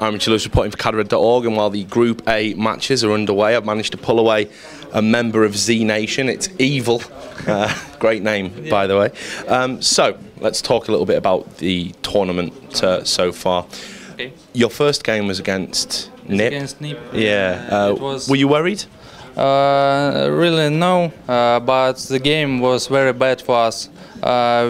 I'm Richard Lewis reporting for cadred.org, and while the Group A matches are underway, I've managed to pull away a member of zNation. It's Evil. Great name, by the way. So, let's talk a little bit about the tournament so far. Okay. Your first game was against NIP. Against NIP. Yeah. Were you worried? Really no, but the game was very bad for us.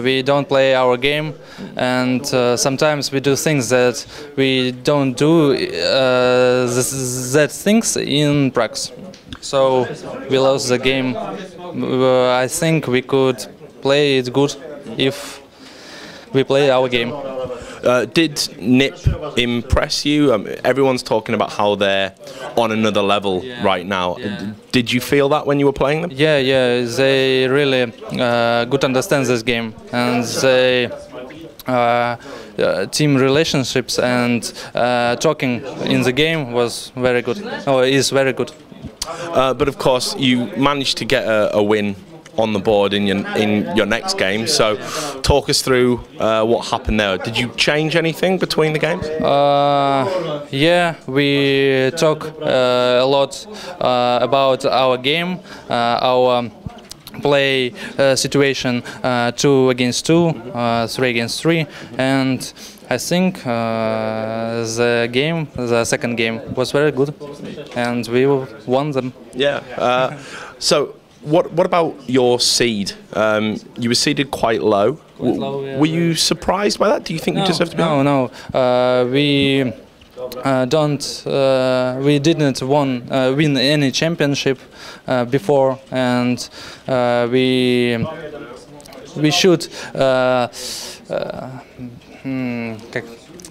We don't play our game, and sometimes we do things that we don't do that things in practice. So we lost the game. I think we could play it good if we play our game. Did NIP impress you? Everyone's talking about how they're on another level right now. Yeah. Did you feel that when you were playing them? Yeah, they really good understand this game, and they team relationships and talking in the game was very good. Or is very good. But of course, you managed to get a win on the board in your next game. So, talk us through what happened there. Did you change anything between the games? Yeah, we talk a lot about our game, our play situation, 2 against 2, 3 against 3, and I think the second game was very good, and we won them. Yeah. So, what about your seed? You were seeded quite low. Were you surprised by that? Do you think you deserve to be? No. We we didn't win any championship before, and we should.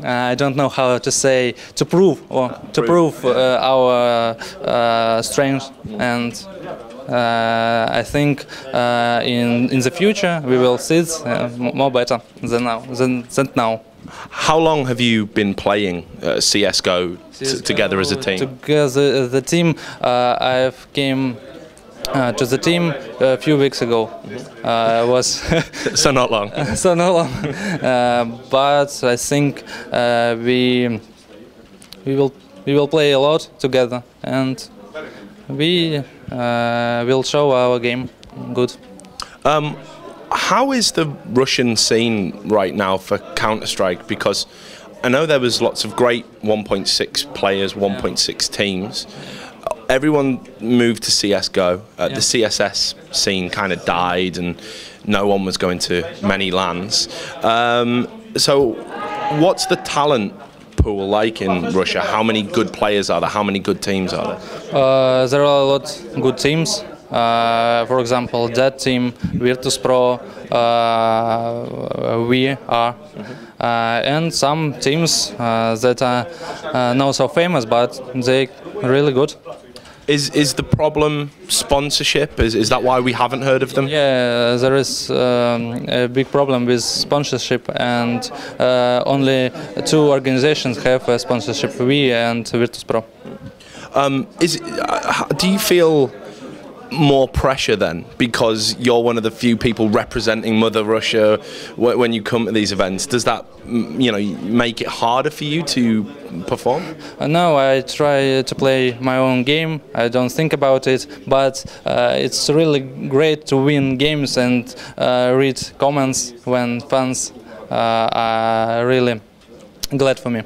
I don't know how to say, to prove our strength, and I think in the future we will see it more better than now. How long have you been playing CS:GO together as a team? Together the team, I've came to the team a few weeks ago. Was so not long. So not long, but I think we will play a lot together, and we will show our game good. How is the Russian scene right now for Counter-Strike? Because I know there was lots of great 1.6 players, 1.6 teams. Everyone moved to CS:GO. The CSS scene kind of died, and no one was going to many LANs. So, what's the talent pool like in Russia? How many good players are there? How many good teams are there? There are a lot of good teams. For example, that team, Virtus.pro, we are, and some teams that are not so famous, but they really good. Is the problem sponsorship? Is that why we haven't heard of them? Yeah, there is a big problem with sponsorship, and only 2 organizations have a sponsorship, we and Virtus.pro. Do you feel more pressure then, because you're one of the few people representing Mother Russia when you come to these events? Does that, make it harder for you to perform? No, I try to play my own game. I don't think about it, but it's really great to win games and read comments when fans are really glad for me.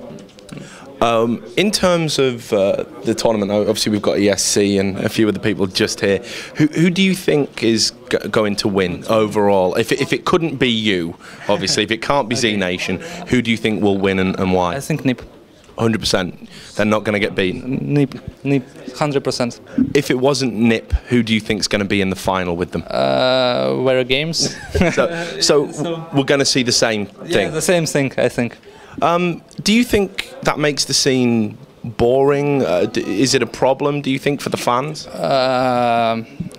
In terms of the tournament, obviously we've got ESC and a few other people just here. Who do you think is going to win overall? If it couldn't be you, obviously, if it can't be zNation, who do you think will win and why? I think NIP. 100%. They're not going to get beaten. NIP, 100%. If it wasn't NIP, who do you think is going to be in the final with them? Where games. so we're going to see the same thing. Yeah, the same thing, I think. Do you think that makes the scene boring? Is it a problem, do you think, for the fans?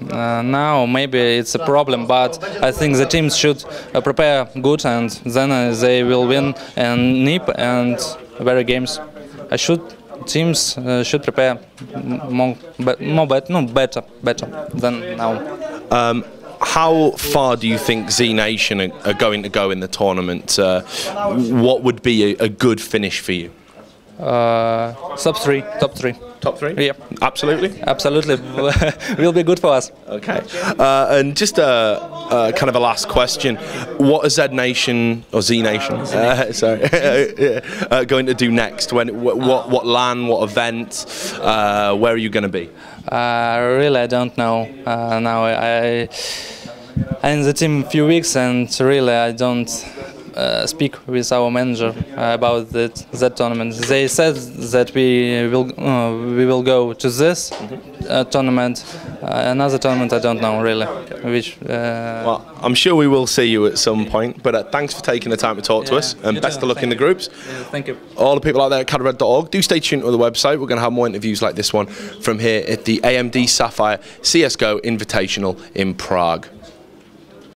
No, maybe it's a problem, but I think the teams should prepare good, and then they will win and NIP and very games. Teams should prepare better than now. How far do you think zNation are going to go in the tournament? What would be a good finish for you? Top three. Top three? Yeah. Absolutely? Absolutely. Will be good for us. Okay. And just a kind of a last question. What is zNation, or zNation, going to do next? What LAN, what event, where are you going to be? Really, I don't know. Now I'm in the team a few weeks, and really I don't speak with our manager about that tournament. They said that we will go to this tournament. Another tournament, I don't know really. Which? Well, I'm sure we will see you at some point. But thanks for taking the time to talk to us, and best of luck in the groups. Thank you. All the people out there at cadred.org, do stay tuned to the website. We're going to have more interviews like this one from here at the AMD Sapphire CS:GO Invitational in Prague.